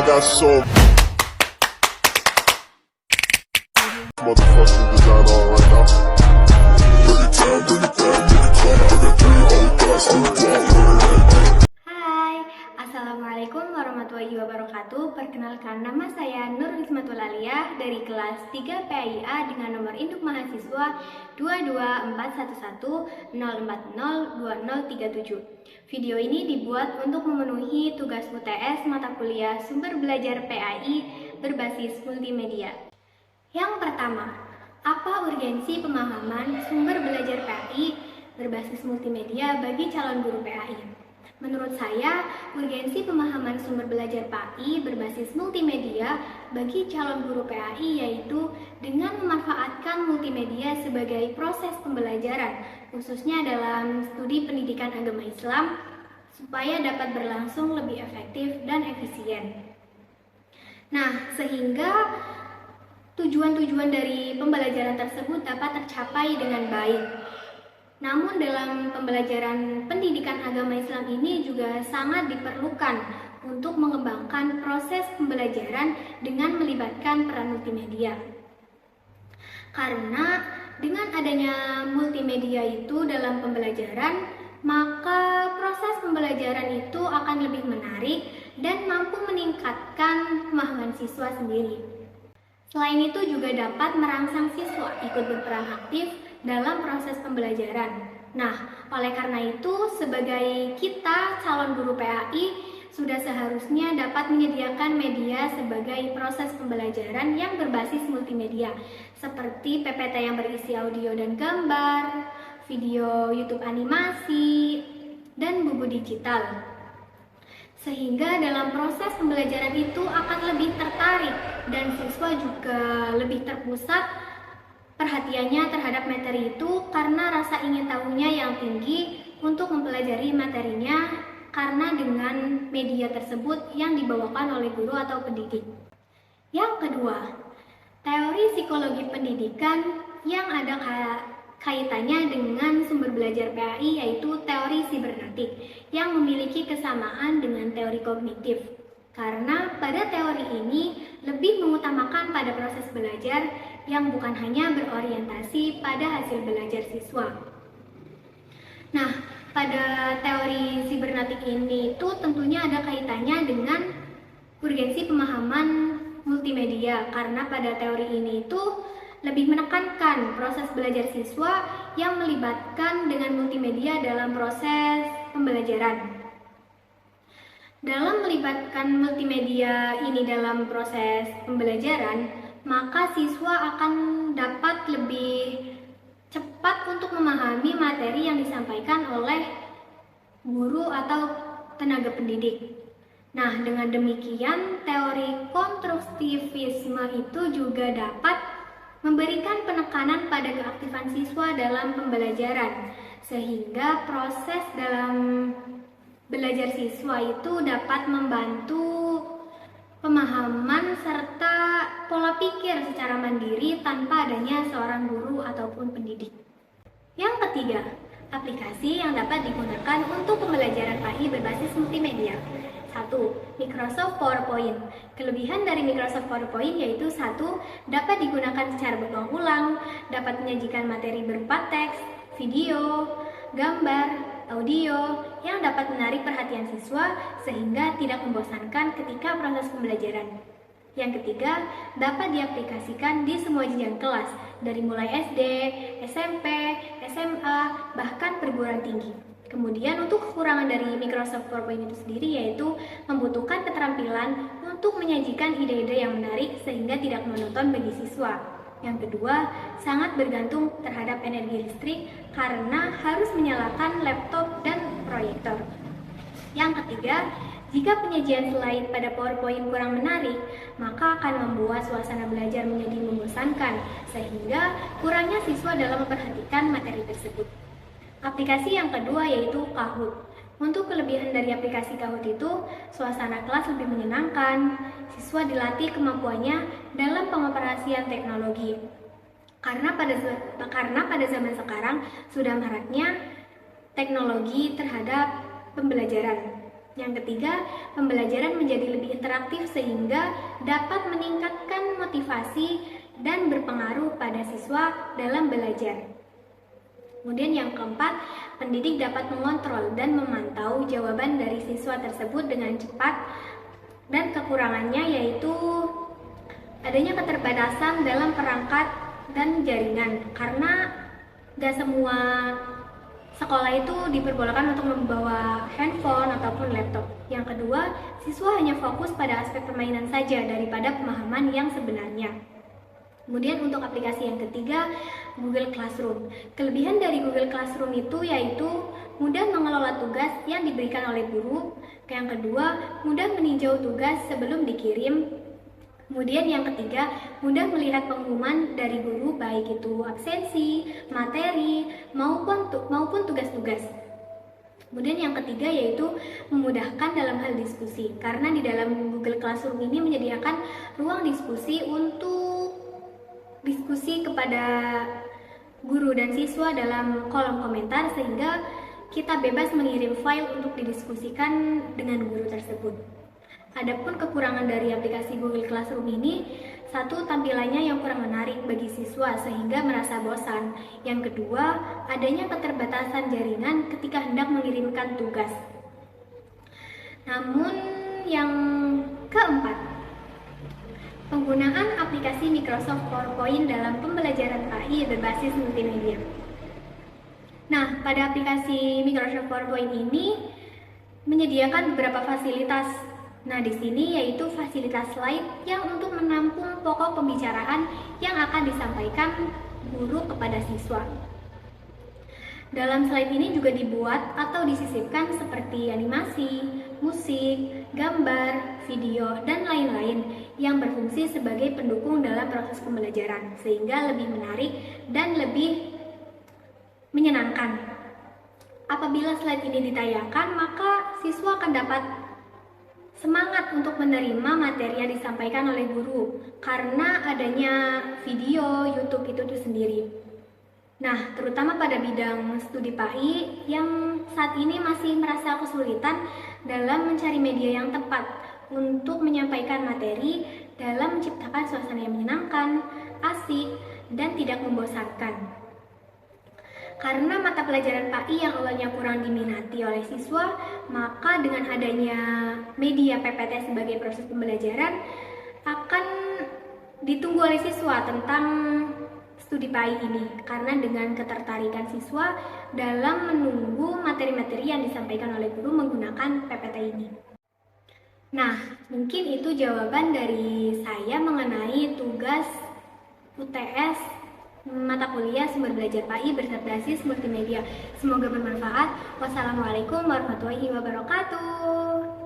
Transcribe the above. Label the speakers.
Speaker 1: got so motherfucking design on right now. Bring it down, bring it down, bring it down. I got 3 old guys to
Speaker 2: Hai, Assalamualaikum warahmatullahi wabarakatuh. Perkenalkan, nama saya Nur Wismatul Aliyah dari kelas 3 PAIA dengan nomor induk mahasiswa 22411040237. Video ini dibuat untuk memenuhi tugas UTS mata kuliah sumber belajar PAI berbasis multimedia. Yang pertama, apa urgensi pemahaman sumber belajar PAI berbasis multimedia bagi calon guru PAI? Menurut saya, urgensi pemahaman sumber belajar PAI berbasis multimedia bagi calon guru PAI yaitu dengan memanfaatkan multimedia sebagai proses pembelajaran, khususnya dalam studi pendidikan agama Islam, supaya dapat berlangsung lebih efektif dan efisien. Nah, sehingga tujuan-tujuan dari pembelajaran tersebut dapat tercapai dengan baik. Namun dalam pembelajaran pendidikan agama Islam ini juga sangat diperlukan untuk mengembangkan proses pembelajaran dengan melibatkan peran multimedia. Karena dengan adanya multimedia itu dalam pembelajaran, maka proses pembelajaran itu akan lebih menarik dan mampu meningkatkan pemahaman siswa sendiri. Selain itu juga dapat merangsang siswa ikut berperan aktif dalam proses pembelajaran. Nah, oleh karena itu sebagai kita calon guru PAI sudah seharusnya dapat menyediakan media sebagai proses pembelajaran yang berbasis multimedia seperti PPT yang berisi audio dan gambar, video YouTube animasi, dan buku digital. Sehingga dalam proses pembelajaran itu akan lebih tertarik dan siswa juga lebih terpusat perhatiannya terhadap materi itu karena rasa ingin tahunya yang tinggi untuk mempelajari materinya karena dengan media tersebut yang dibawakan oleh guru atau pendidik. Yang kedua, teori psikologi pendidikan yang ada kaitannya dengan sumber belajar PAI yaitu teori sibernetik yang memiliki kesamaan dengan teori kognitif. Karena pada teori ini lebih mengutamakan pada proses belajar yang bukan hanya berorientasi pada hasil belajar siswa. Nah, pada teori sibernetik ini itu tentunya ada kaitannya dengan urgensi pemahaman multimedia karena pada teori ini itu lebih menekankan proses belajar siswa yang melibatkan dengan multimedia dalam proses pembelajaran. Dalam melibatkan multimedia ini dalam proses pembelajaran, maka siswa akan dapat lebih cepat untuk memahami materi yang disampaikan oleh guru atau tenaga pendidik. Nah, dengan demikian teori konstruktivisme itu juga dapat memberikan penekanan pada keaktifan siswa dalam pembelajaran, sehingga proses dalam belajar siswa itu dapat membantu pemahaman serta pola pikir secara mandiri tanpa adanya seorang guru ataupun pendidik. Yang ketiga, aplikasi yang dapat digunakan untuk pembelajaran PAI berbasis multimedia. 1. Microsoft PowerPoint. Kelebihan dari Microsoft PowerPoint yaitu 1. Dapat digunakan secara berulang-ulang, dapat menyajikan materi berupa teks, video, gambar, audio yang dapat menarik perhatian siswa sehingga tidak membosankan ketika proses pembelajaran. Yang ketiga, dapat diaplikasikan di semua jenjang kelas dari mulai SD, SMP, SMA, bahkan perguruan tinggi. Kemudian untuk kekurangan dari Microsoft PowerPoint itu sendiri yaitu membutuhkan keterampilan untuk menyajikan ide-ide yang menarik sehingga tidak monoton bagi siswa. Yang kedua, sangat bergantung terhadap energi listrik karena harus menyalakan laptop dan proyektor. Yang ketiga, jika penyajian slide pada PowerPoint kurang menarik, maka akan membuat suasana belajar menjadi membosankan sehingga kurangnya siswa dalam memperhatikan materi tersebut. Aplikasi yang kedua yaitu Kahoot. Untuk kelebihan dari aplikasi Kahoot itu, suasana kelas lebih menyenangkan, siswa dilatih kemampuannya dalam pengoperasian teknologi. Karena pada zaman sekarang sudah maraknya teknologi terhadap pembelajaran. Yang ketiga, pembelajaran menjadi lebih interaktif sehingga dapat meningkatkan motivasi dan berpengaruh pada siswa dalam belajar. Kemudian yang keempat, pendidik dapat mengontrol dan memantau jawaban dari siswa tersebut dengan cepat, dan kekurangannya yaitu adanya keterbatasan dalam perangkat dan jaringan, karena gak semua sekolah itu diperbolehkan untuk membawa handphone ataupun laptop. Yang kedua, siswa hanya fokus pada aspek permainan saja daripada pemahaman yang sebenarnya. Kemudian untuk aplikasi yang ketiga, Google Classroom. Kelebihan dari Google Classroom itu yaitu mudah mengelola tugas yang diberikan oleh guru. Yang kedua, mudah meninjau tugas sebelum dikirim. Kemudian yang ketiga, mudah melihat pengumuman dari guru baik itu absensi, materi, maupun tugas-tugas. Kemudian yang ketiga yaitu memudahkan dalam hal diskusi, karena di dalam Google Classroom ini menyediakan ruang diskusi untuk diskusi kepada guru dan siswa dalam kolom komentar, sehingga kita bebas mengirim file untuk didiskusikan dengan guru tersebut. Adapun kekurangan dari aplikasi Google Classroom ini, satu, tampilannya yang kurang menarik bagi siswa sehingga merasa bosan. Yang kedua, adanya keterbatasan jaringan ketika hendak mengirimkan tugas. Namun yang keempat, penggunaan aplikasi Microsoft PowerPoint dalam pembelajaran KI berbasis multimedia. Nah, pada aplikasi Microsoft PowerPoint ini menyediakan beberapa fasilitas. Nah, di sini yaitu fasilitas slide yang untuk menampung pokok pembicaraan yang akan disampaikan guru kepada siswa. Dalam slide ini juga dibuat atau disisipkan seperti animasi, musik, gambar, video, dan lain-lain yang berfungsi sebagai pendukung dalam proses pembelajaran, sehingga lebih menarik dan lebih menyenangkan. Apabila slide ini ditayangkan, maka siswa akan dapat semangat untuk menerima materi yang disampaikan oleh guru karena adanya video YouTube itu sendiri. Nah, terutama pada bidang studi PAI yang saat ini masih merasa kesulitan dalam mencari media yang tepat untuk menyampaikan materi dalam menciptakan suasana yang menyenangkan, asik, dan tidak membosankan. Karena mata pelajaran PAI yang awalnya kurang diminati oleh siswa, maka dengan adanya media PPT sebagai proses pembelajaran akan ditunggu oleh siswa tentang studi PAI ini, karena dengan ketertarikan siswa dalam menunggu materi-materi yang disampaikan oleh guru menggunakan PPT ini. Nah, mungkin itu jawaban dari saya mengenai tugas UTS mata kuliah sumber belajar PAI berbasis multimedia. Semoga bermanfaat. Wassalamualaikum warahmatullahi wabarakatuh.